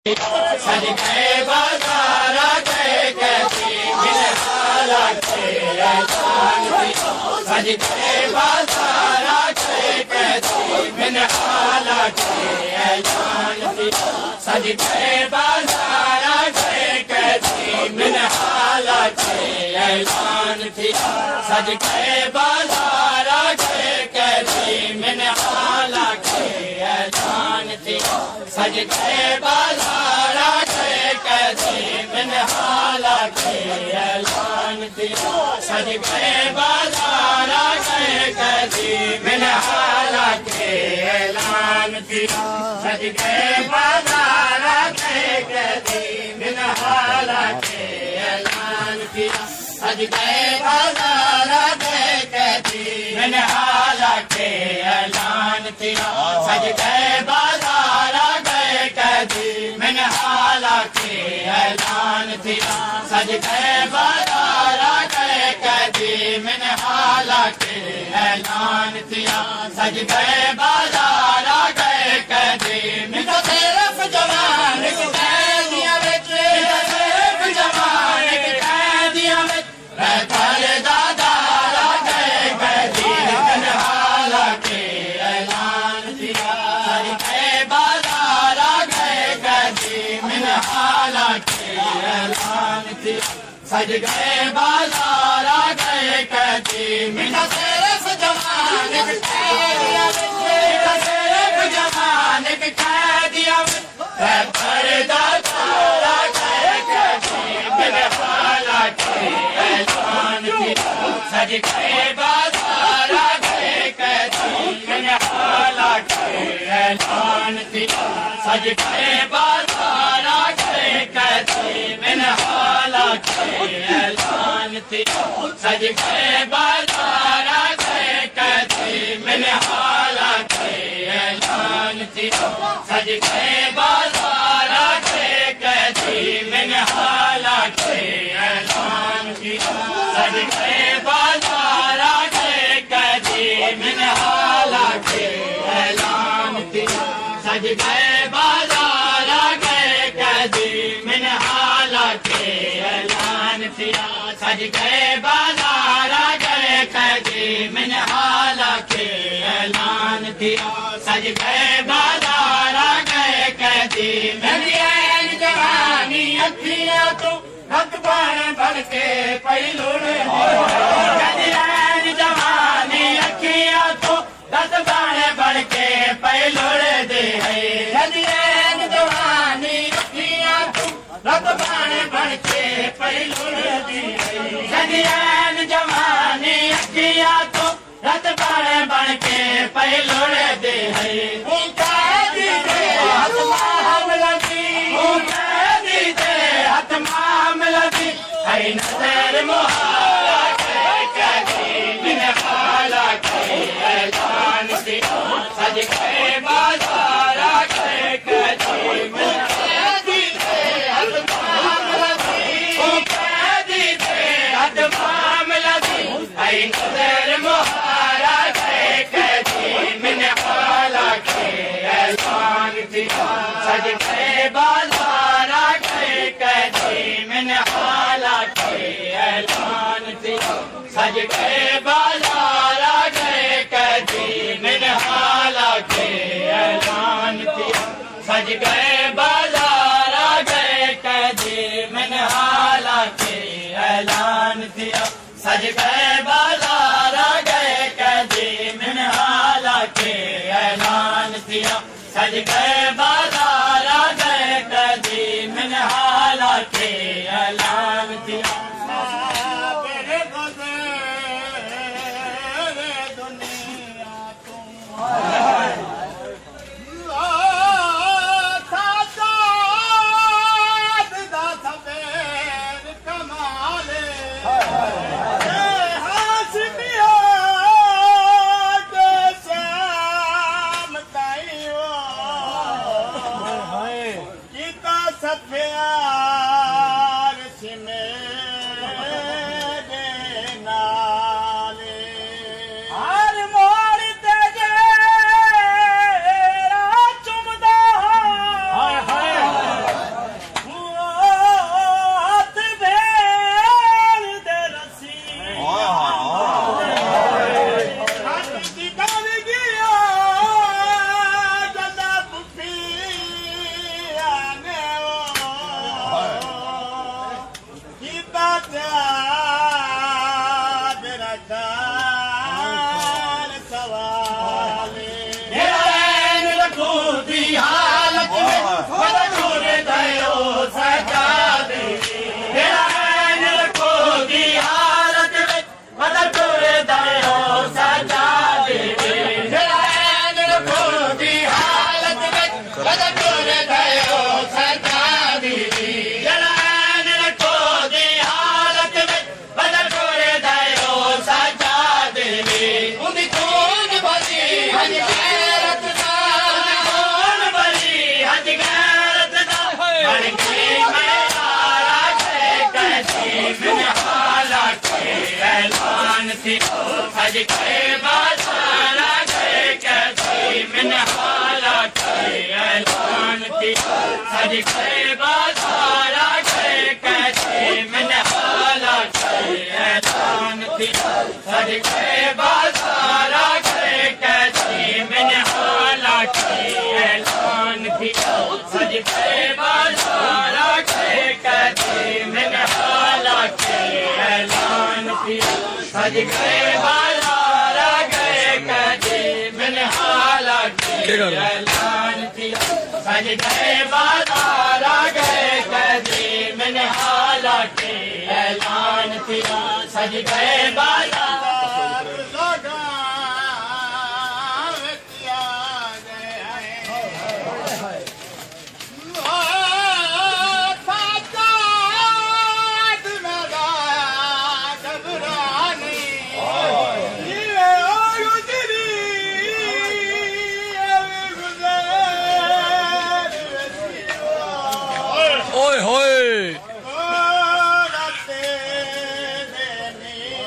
सज गए बाजारा गए कैसी मिल हाला के ऐसान थी। सज गए बाजारा गए कैसी मिल हाला के ऐसान थी। सज गए बाजारा गए कैसी मिल हाला के ऐसान थी। सज गए बाजारा गए कैसी मिल हाला के ऐसान थी। सज गए बाजारा गए कैसी मिन हाला के ऐलान थी। सज गए बाजारा गए कैसी मिन हाला के ऐलान थी। सज गए बाजारा गए कैसी मिन हाला के ऐलान थी। सज गए बाजारा गए कैसी मिन हाला के ऐलान थी। सज गए बाजारा गए कैसी मिन हाला के ऐलान थी। सज गए बाजारा गए कैसी मिन हाला के ऐलान थी। सज गए बाजारा गए कैसी मिन सिर्फ जवान कैदियां विच सिर्फ जवान कैदियां विच रहकर दादारा गए कैदी मिन हाला के ऐलान थी। सज गए बाजारा गए कैदी मिन हाला के ऐलान थी। सज गए बाजारा गए कैदी मिन सिर्फ जवान कैदियां विच सिर्फ जवान कैदियां विच रहकर दादारा गए कैदी मिन हाला के ऐलान थी। सज गए बाजारा गए कैदी मिन हाला के ऐलान थी। सज गए बाजारा गए कैदी मिन हाला के ऐलान थी। सज गए बाजारा गए कैदी मिन हाला के ऐलान थी। सज गए बाजारा गए कैदी मिन हाला के ऐलान थी। सज गए बाजारा गए कैदी मिन हाला के ऐलान थी। सज गए बाजारा गए कैदी मिन हाला के ऐलान थी। सज गए बाजारा गए कैदी मिन हाला के ऐलान थी। सज गए बाजारा गए कैदी मेरी ऐन जवानी अखियां तू हक बाण बन के पैलुड़ ऐन जवानी अखियां तू दस बाण बन के पैलुड़ दे ऐन जवानी अखियां तू रत बाण बन के पैलुड़ दी ऐन जवानी अखियां तू रत बाण बन के पैलुड़ दे नजर मुहारा के कैदी मिन हाला के ऐलान थी। सज गए बाजारा गए कैदी मिन कैदी हद मामला थी। कैदी थे हद मामला थी। नजर मुहारा गए कैदी मिन हाला के ऐलान थी। सज गए बाजारा गए कैदी मिन हाला के ऐलान थी। सज गए बाजारा गए कैदी मिन हाला के ऐलान थी। सज गए बाजारा गए कैदी मिन हाला के ऐलान थी। सज गए बाजारा गए कैदी मिन हाला के ऐलान थी। सज गए बाजारा गए कैदी मिन हाला के ऐलान थी। थी सज के बाजारा गए कैसी मन हाला के ऐलान थी सज के बाजारा गए कैसी मन हाला के ऐलान थी सज के बाजारा गए कैसी मन हाला के ऐलान थी सज के बाजारा गए कैसी मन हाला के ऐलान थी सज गए बाजारा गए कैसी मन हाला के ऐलान थी सज गए बाजारा गए कैसी मन हाला के ऐलान थी सज गए बाजार सज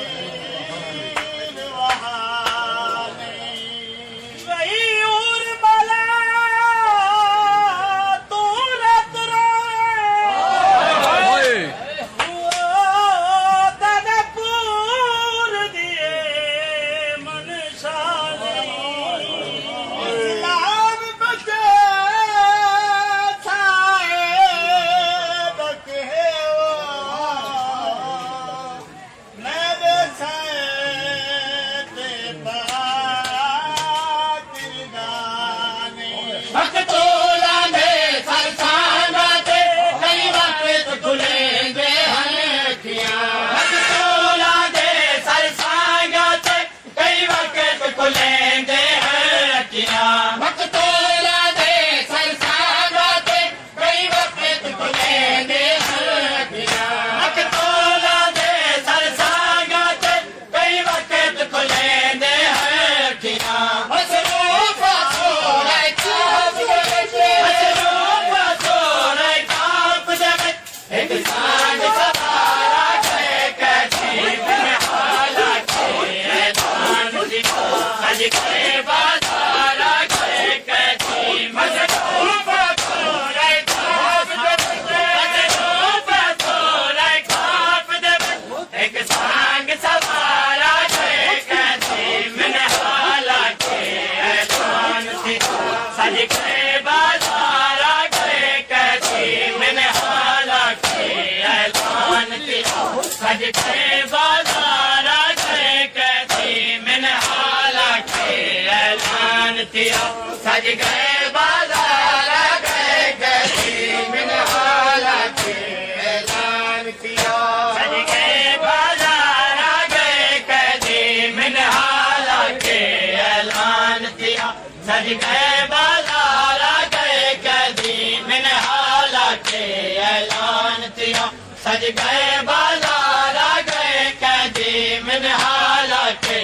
के बाजारा गए कैसी मन हाला के ऐलान थी सज गए बाजारा गए कैसी मन हाला के ऐलान थी सज गए बाजारा गए कैसी मन हाला के ऐलान थी सज गए बाजारा गए कैसी मन हाला के ऐलान थी सज गए बाजारा गए कैदी मन हाला के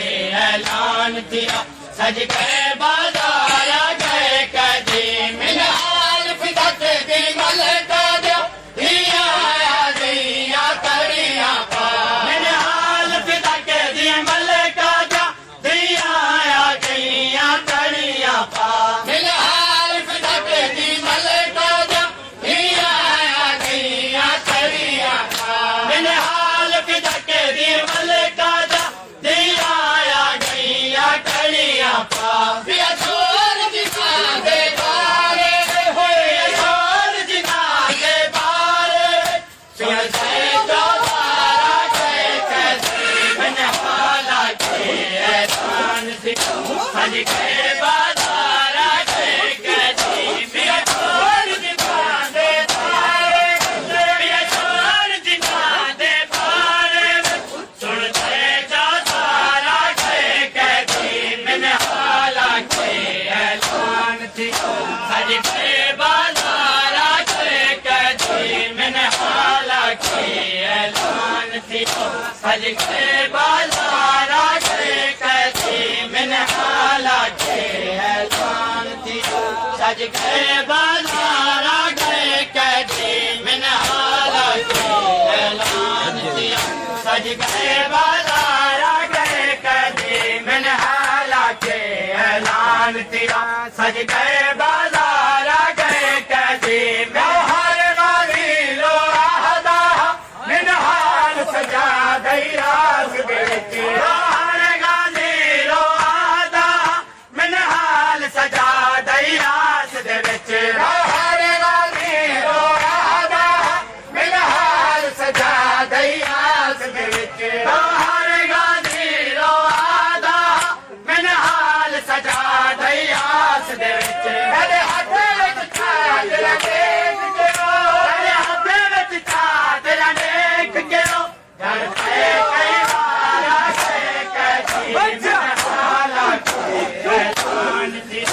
ऐलान दिया सज गए बाजारा गए कैदी मन हाल फिदा के दिल का दिया दिया दिया करिया पा मन हाल फिदा के दिल का दिया दिया दिया करिया पा मन हाल फिदा के दिल का दिया दिया दिया करिया मन हाल फिदा के दिल का दिया दिया दिया करिया पा पिया छोड़ दिखा दे बारे होए छोड़ दिखा दे बारे सुन से दोबारा गए कैसे मन हाला के ऐलान थी सज गए बाजारा गए कैसे पिया छोड़ दिखा दे बारे पिया छोड़ दिखा दे बारे सुन से दोबारा गए कैसे मन हाला के ऐलान थी सज गए बाजारा गए कैसे मन हाला के ऐलान थी सज गए बाजारा गए कैसे मन हाला के ऐलान थी सज गए बाजारा गए कैसे मन हाला के ऐलान थी सज गए बाजारा गए दीरा सज गए बाजारा गए कैदी मैं हर गाली लो आहदा मिनहाल सजा दईरा हर गाली लो आहदा मिनहाल सजा दईरा हर गाली लो आहदा मिनहाल सजा दईरा हर गाली लो आहदा मिनहाल सजा दईरा मेरे हाथ विच चादर देख के रो मेरे हाथ विच चादर देख के रो जड़ पे कई बार आके कहती हाला कैलान दी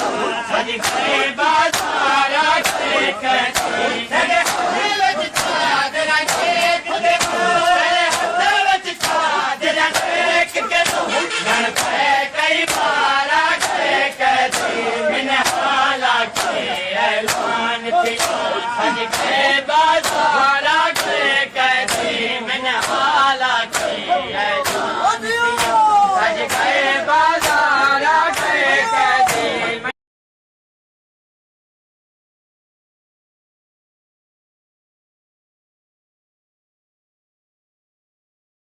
सज गए बाजार आके कहती मेरे हाथ विच चादर देख के रो मेरे हाथ विच चादर देख के रो जड़ पे कई बार आके कहती मैंने हालांकि ऐलान थी सज गए